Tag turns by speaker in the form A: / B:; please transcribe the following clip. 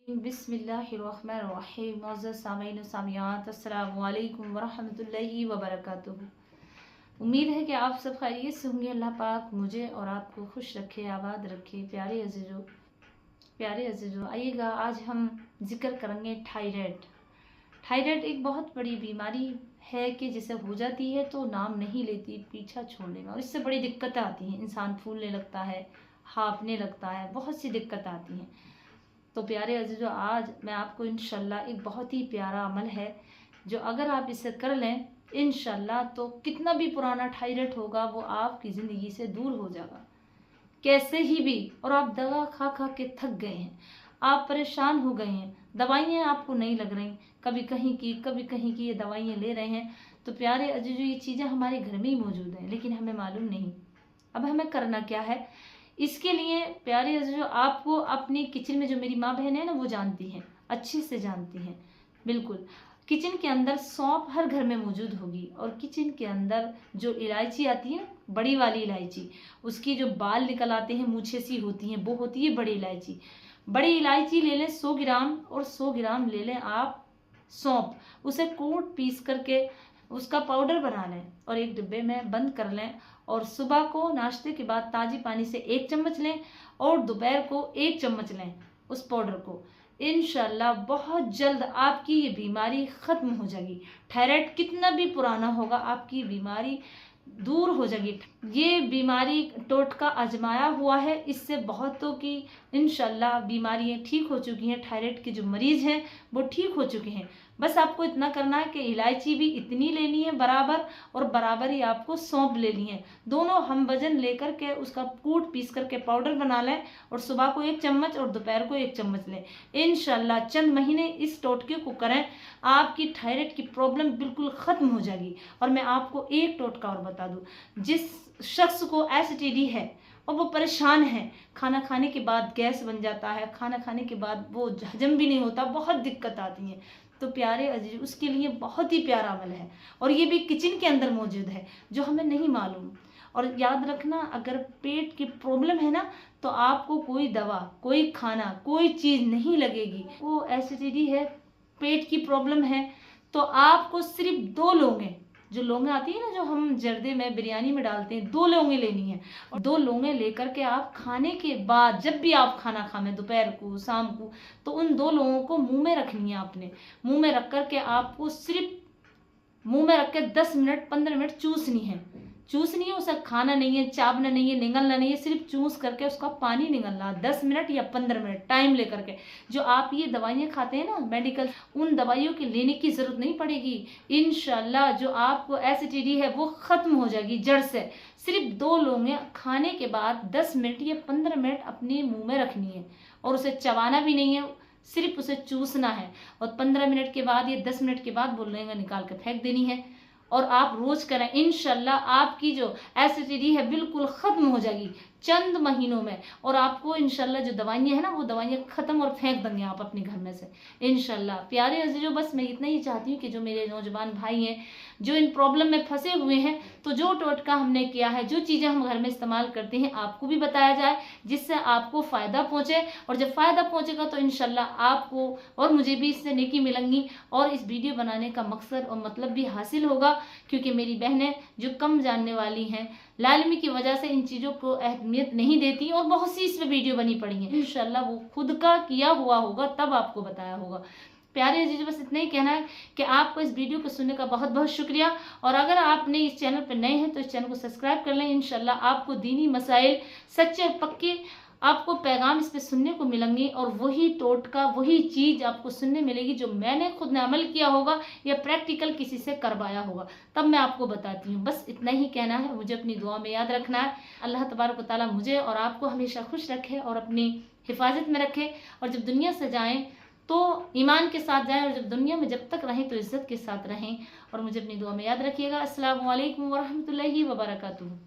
A: बिस्मिल्लाहिर्रहमानिर्रहीम। मौजूद सामीन व सामियात, अस्सलामु अलैकुम वरहमतुल्लाहि वबरकातुहू। उम्मीद है कि आप सब खैरियत से होंगे। अल्लाह पाक मुझे और आपको खुश रखे, आबाद रखे। प्यारे अजीजों, आइएगा आज हम जिक्र करेंगे थायराइड। थायराइड एक बहुत बड़ी बीमारी है कि जिसे हो जाती है तो नाम नहीं लेती पीछा छोड़ने में, और इससे बड़ी दिक्कतें आती हैं। इंसान फूलने लगता है, हाँफने लगता है, बहुत सी दिक्कत आती हैं। तो प्यारे अजीजों, आज मैं आपको इंशाल्लाह एक बहुत ही प्यारा अमल है जो अगर आप इसे कर लें इंशाल्लाह तो कितना भी पुराना थायराइड होगा वो आपकी ज़िंदगी से दूर हो जाएगा, कैसे ही भी। और आप दवा खा खा के थक गए हैं, आप परेशान हो गए हैं, दवाइयाँ आपको नहीं लग रही, कभी कहीं की कभी कहीं की ये दवाइयाँ ले रहे हैं। तो प्यारे अजीजों, ये चीज़ें हमारे घर में ही मौजूद हैं लेकिन हमें मालूम नहीं। अब हमें करना क्या है इसके लिए? प्यारे अजीजों, आपको अपनी किचन में जो मेरी माँ बहन है ना वो जानती हैं, अच्छे से जानती हैं। बिल्कुल किचन के अंदर सौंफ हर घर में मौजूद होगी, और किचन के अंदर जो इलायची आती है, बड़ी वाली इलायची, उसकी जो बाल निकल आते हैं, मूछे सी होती हैं, वो होती है बड़ी इलायची। बड़ी इलायची ले लें 100 ग्राम, और 100 ग्राम ले लें आप सौंफ। उसे कूट पीस करके उसका पाउडर बना लें और एक डिब्बे में बंद कर लें। और सुबह को नाश्ते के बाद ताज़ी पानी से 1 चम्मच लें, और दोपहर को 1 चम्मच लें उस पाउडर को। इंशाल्लाह बहुत जल्द आपकी ये बीमारी ख़त्म हो जाएगी। थायराइड कितना भी पुराना होगा आपकी बीमारी दूर हो जाएगी। ये बीमारी टोटका आजमाया हुआ है, इससे बहुतों की इंशाल्लाह बीमारियां ठीक हो चुकी हैं। थायराइड के जो मरीज़ हैं वो ठीक हो चुके हैं। बस आपको इतना करना है कि इलायची भी इतनी लेनी है बराबर, और बराबर ही आपको सौंफ लेनी है। दोनों हम वजन लेकर के उसका कूट पीस करके पाउडर बना लें, और सुबह को 1 चम्मच और दोपहर को 1 चम्मच लें। इंशाल्लाह चंद महीने इस टोटके को करें, आपकी थायराइड की प्रॉब्लम बिल्कुल ख़त्म हो जाएगी। और मैं आपको एक टोटका और बता दूँ, जिस शख्स को एसिडिटी है और वो परेशान है, खाना खाने के बाद गैस बन जाता है, खाना खाने के बाद वो हजम भी नहीं होता, बहुत दिक्कत आती है, तो प्यारे अजीज उसके लिए बहुत ही प्यारा अमल है, और ये भी किचन के अंदर मौजूद है जो हमें नहीं मालूम। और याद रखना, अगर पेट की प्रॉब्लम है ना तो आपको कोई दवा, कोई खाना, कोई चीज़ नहीं लगेगी। वो एसिडिटी है, पेट की प्रॉब्लम है, तो आपको सिर्फ 2 लौंगे, जो लौंगे आती है ना जो हम जर्दे में बिरयानी में डालते हैं, 2 लौंगे लेनी है। और 2 लौंगे लेकर के आप खाने के बाद जब भी आप खाना खाएं, दोपहर को, शाम को, तो उन 2 लौंगों को मुंह में रखनी है। आपने मुंह में रख कर के आपको सिर्फ मुंह में रख के 10 मिनट 15 मिनट चूसनी है। चूसनी है, उसे खाना नहीं है, चाबना नहीं है, निगलना नहीं है, सिर्फ चूस करके उसका पानी निगलना। 10 मिनट या 15 मिनट टाइम लेकर के। जो आप ये दवाइयाँ खाते हैं ना मेडिकल, उन दवाइयों की लेने की ज़रूरत नहीं पड़ेगी। इंशाल्लाह जो आपको एसिडिटी है वो ख़त्म हो जाएगी जड़ से। सिर्फ 2 लौंगे खाने के बाद 10 मिनट या 15 मिनट अपने मुँह में रखनी है, और उसे चबाना भी नहीं है, सिर्फ उसे चूसना है। और 15 मिनट के बाद या 10 मिनट के बाद बोलेंगे निकाल के फेंक देनी है। और आप रोज करें, इंशाल्लाह आपकी जो एसिडिटी है बिल्कुल खत्म हो जाएगी चंद महीनों में। और आपको इंशाल्लाह जो दवाइयाँ हैं ना वो दवाइयाँ खत्म, और फेंक देंगे आप अपने घर में से इंशाल्लाह। प्यारे अजीजों, बस मैं इतना ही चाहती हूँ कि जो मेरे नौजवान भाई हैं जो इन प्रॉब्लम में फंसे हुए हैं, तो जो टोटका हमने किया है, जो चीज़ें हम घर में इस्तेमाल करते हैं, आपको भी बताया जाए जिससे आपको फ़ायदा पहुँचे। और जब फ़ायदा पहुँचेगा तो इंशाल्लाह आपको और मुझे भी इससे नेकी मिलेंगी, और इस वीडियो बनाने का मकसद और मतलब भी हासिल होगा। क्योंकि मेरी बहनें जो कम जानने वाली हैं, लालमी की वजह से इन चीज़ों को अहमियत नहीं देती, और बहुत सी इस पर वीडियो बनी पड़ी हैं। इंशाल्लाह वो खुद का किया हुआ होगा तब आपको बताया होगा। प्यारे अजीज, बस इतना ही कहना है कि आपको इस वीडियो को सुनने का बहुत बहुत शुक्रिया। और अगर आपने इस चैनल पर नए हैं तो इस चैनल को सब्सक्राइब कर लें। इंशाल्लाह आपको दीनी मसाइल सच्चे और पक्के आपको पैगाम इस पे सुनने को मिलेंगे, और वही टोटका, वही चीज़ आपको सुनने मिलेगी जो मैंने खुद ने अमल किया होगा या प्रैक्टिकल किसी से करवाया होगा, तब मैं आपको बताती हूँ। बस इतना ही कहना है, मुझे अपनी दुआ में याद रखना है। अल्लाह तबारक व तआला मुझे और आपको हमेशा खुश रखे और अपनी हिफाजत में रखे। और जब दुनिया से जाएँ तो ईमान के साथ जाएं, और जब दुनिया में जब तक रहें तो इज्जत के साथ रहें। और मुझे अपनी दुआ में याद रखिएगा। अस्सलामु अलैकुम वरहमतुल्लाहि वबरकातुहू।